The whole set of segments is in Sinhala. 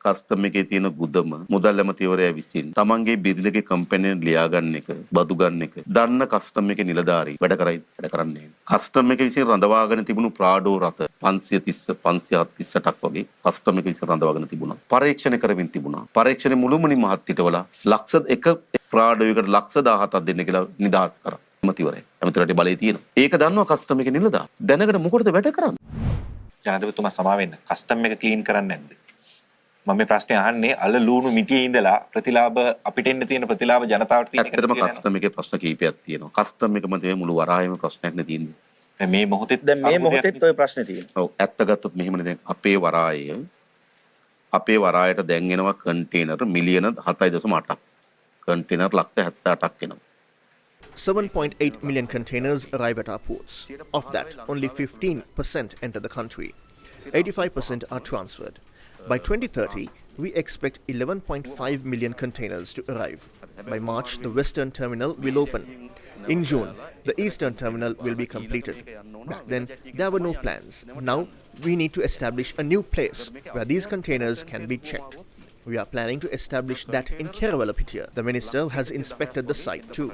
කස්ටම් එකේ තියෙන ගුදම මුදල් ඇමතිවරයා විසින් තමන්ගේ බිරිඳගේ කම්පැනියෙන් ලියා ගන්න එක බදු ගන්න එක දන්න කස්ටම් එකේ නිලධාරී වැඩ කරන්නේ කස්ටම් එක විසින් රඳවාගෙන තිබුණු ප්‍රාඩෝ රථ 538ක් වගේ කස්ටම් එක විසින් රඳවාගෙන තිබුණා පරීක්ෂණ කරමින් තිබුණා පරීක්ෂණේ මුළුමනින්ම හත්තිටවලා ලක්ෂ 1 ප්‍රාඩෝයකට ලක්ෂ 17ක් දෙන්න කියලා නිදහස් කරා ඇමතිවරයා ඇමතිවරයාට බලය තියෙනවා ඒක දන්නවා කස්ටම් එකේ නිලධාරී දැනගෙන මොකටද වැඩ කරන්නේ ජනාධිපතිතුමා සමා වෙන්න කස්ටම් එක ක්ලීන් කරන්නේ නැද්ද මම මේ ප්‍රශ්නේ අහන්නේ අල ලූණු මිටියේ ඉඳලා ප්‍රතිලාභ අපිට එන්න තියෙන ප්‍රතිලාභ ජනතාවට තියෙන ඇත්තටම කස්ටම් එකේ ප්‍රශ්න කීපයක් තියෙනවා. කස්ටම් එකම තේ මුළු වරායෙම ප්‍රශ්නයක් නේ තියෙන්නේ. දැන් මේ මොහොතේ ඔය ප්‍රශ්නේ තියෙනවා. ඔව් ඇත්ත ගත්තොත් මෙහෙමනේ දැන් අපේ වරායට දැන් එනවා කන්ටේනර් මිලියන 7.8ක්. කන්ටේනර් ලක්ෂ 78ක් එනවා. 7.8 million containers arrive at our ports. Of that, only 15% enter the country. 85% are transferred. By 2030, we expect 11.5 million containers to arrive. By March, the western terminal will open. In June, the eastern terminal will be completed. Back then, there were no plans. Now, we need to establish a new place where these containers can be checked. We are planning to establish that in Kerawalapitiya. The minister has inspected the site too.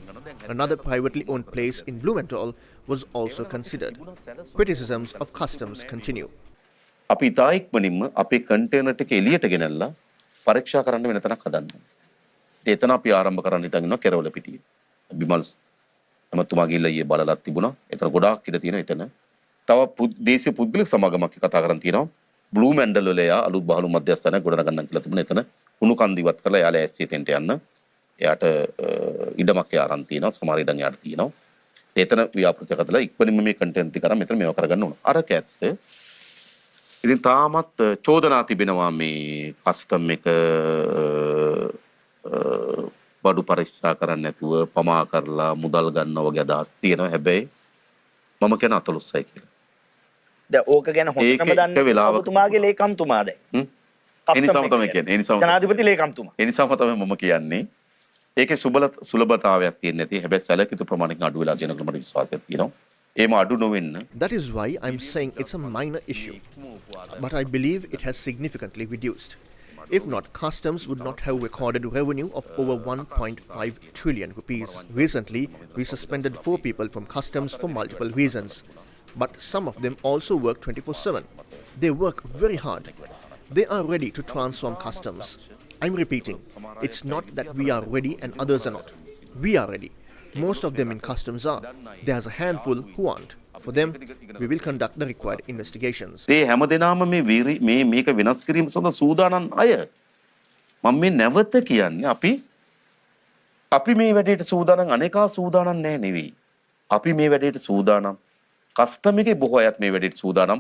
Another privately owned place in Blumenthal was also considered. Criticisms of customs continue. අපි ඉතා ඉක්මනින්ම අපේ කන්ටේනර් ටික එළියට ගෙනල්ලා පරීක්ෂා කරන්න වෙන තැනක් හදන්න. එතන අපි ආරම්භ කරන්න හිතන් ඉන්නවා කෙරවලපිටියේ. බිමල් එමතුමා ගිහිල්ලා ඊයේ බලලත් තිබුණා. එතන ගොඩාක් ඉඩ තියෙනවා එතන. තව දේශීය පුද්ගලික සමාගමක් කතා කරන් තියෙනවා. බ්ලූ මැන්ඩල් වල එයා අලුත් බහළු මධ්‍යස්ථානයක් ගොඩනගන්න කියලා තිබුණා. එතන කුණු කන්ද ඉවත් කරලා එයාලා ඇස්සිය තෙන්ට යන්න. එයාට ඉඩමක් ආරන් තියෙනවා. සමහර ඉඩම් යාට තියෙනවා. එතන ව්‍යාපෘතියක් හදලා ඉක්මනින්ම මේ කන්ටේනර් ටික අරන් මෙතන මේව කරගන්න ඕන. අරක ඇත්ත ඉතින් තාමත් චෝදනා තිබෙනවා මේ කස්ටම් එක බඩු පරීක්ෂා කරන්න නැතුව පමා කරලා මුදල් ගන්නවා වගේ අදහස් තියෙනවා. හැබැයි මම කියන 14යි කියලා. දැන් ඕක ගැන හොඳටම දන්න ඔබතුමාගේ ලේකම්තුමා දැන්. ඒ නිසාම තමයි කියන්නේ. ඒ නිසාම ජනාධිපති ලේකම්තුමා. ඒ නිසාම තමයි මම කියන්නේ. ඒකේ සුලභතාවයක් තියෙන්නේ නැති. හැබැයි සැලකිත ප්‍රමාණයකින් අඩු වෙලා තියෙන මට විශ්වාසයක් තියෙනවා. That is why I'm saying it's a minor issue. But I believe it has significantly reduced. If not, customs would not have recorded revenue of over 1.5 trillion rupees. Recently, we suspended 4 people from customs for multiple reasons. But some of them also work 24/7. They work very hard. They are ready to transform customs. I'm repeating, it's not that we are ready and others are not. We are ready. Most of them in customs are. There's a handful who aren't. For them, we will conduct the required investigations. ඒ හැමදෙනාම මේක වෙනස් කිරීම සඳහා සූදානම් අය. මම මේ නැවත කියන්නේ අපි මේ වැඩේට සූදානම් අනේකා සූදානම් නැහැ නෙවෙයි. අපි මේ වැඩේට සූදානම්. කස්ටම් එකේ බොහෝ අයත් මේ වැඩේට සූදානම්.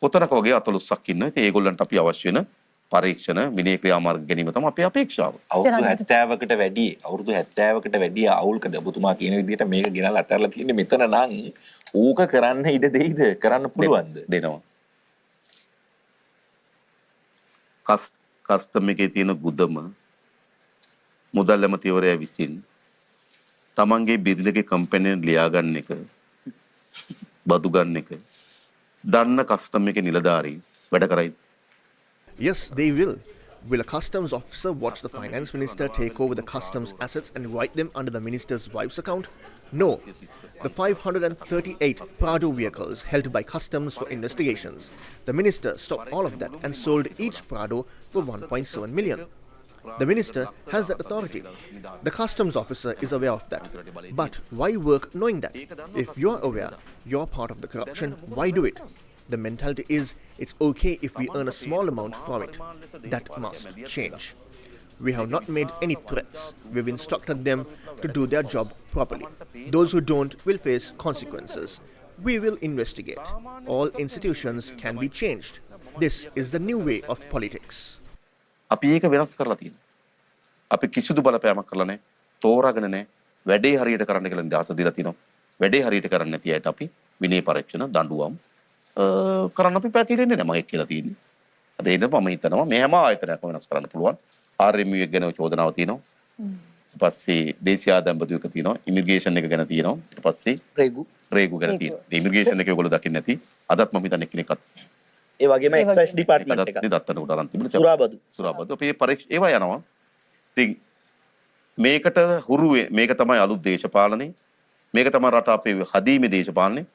කොතනක වගේ 14ක් ඉන්නවා. ඉතින් ඒගොල්ලන්ට අපි අවශ්‍ය වෙන පරීක්ෂණ විනය ක්‍රියාමාර්ග ගැනීම තමයි අපේ අපේක්ෂාව. අවුරුදු 70කට වැඩි අවුල්කද ඔබතුමා කියන විදිහට මේක ගෙනල්ලා අතහැරලා තියෙන්නේ මෙතන නම් ඌක කරන්න ඉඩ දෙයිද කරන්න පුළුවන්ද දෙනවා. කස්ටම් එකේ තියෙන ගුදම මුදල් ඇමතිවරයා විසින් තමන්ගේ බිරිඳගේ කම්පැනියෙන් ලියා ගන්න එක බදු ගන්න එක දන්න කස්ටම් එකේ නිලධාරී වැඩ කරයි. Yes, they will. Will a customs officer watch the finance minister take over the customs assets and write them under the minister's wife's account? No. The 538 Prado vehicles held by customs for investigations. The minister stopped all of that and sold each Prado for 1.7 million. The minister has that authority. The customs officer is aware of that. But why work knowing that? If you're aware, you're part of the corruption, why do it? The mentality is it's okay if we earn a small amount from it. That must change. We have not made any threats. We've instructed them to do their job properly. Those who don't will face consequences. We will investigate. All institutions can be changed. This is the new way of politics. අපි ඒක වෙනස් කරලා තියෙනවා. අපි කිසිදු බලපෑමක් කරලා නැහැ. තෝරාගෙන නැහැ. වැඩේ හරියට කරන්න කියලා නිදහස දීලා තියෙනවා. වැඩේ හරියට කරන්න නැති අයට අපි විනය පරීක්ෂණ දඬුවම් කරන්න අපි පැතිරෙන්නේ නැහැ මම කියලා තියෙන්නේ. අද එන්න මම හිතනවා මේ හැම ආයතනයක්ම වෙනස් කරන්න පුළුවන්. RMU එක ගැන චෝදනාව තියෙනවා. ඊට පස්සේ දේශීය ආදායම් බදු එක තියෙනවා. ඉමිග්‍රේෂන් එක ගැන තියෙනවා. ඊට පස්සේ රේගු ගැන තියෙනවා. ඉමිග්‍රේෂන් එක ඒගොල්ලෝ දකින්නේ නැති. අදත් මම හිතන්නේ එක්කෙනෙක්වත් ඒ වගේම එක්සයිස් ඩිපාර්ට්මන්ට් එක දත්තන උඩ අරන් තිබුණේ සුරාබදු සුරාබදු අපේ පරීක්ෂ ඒවා යනවා. ඉතින් මේකට හුරු මේක තමයි අලුත් දේශපාලනේ. මේක තමයි රට අපේ හදීමේ දේශපාලනේ.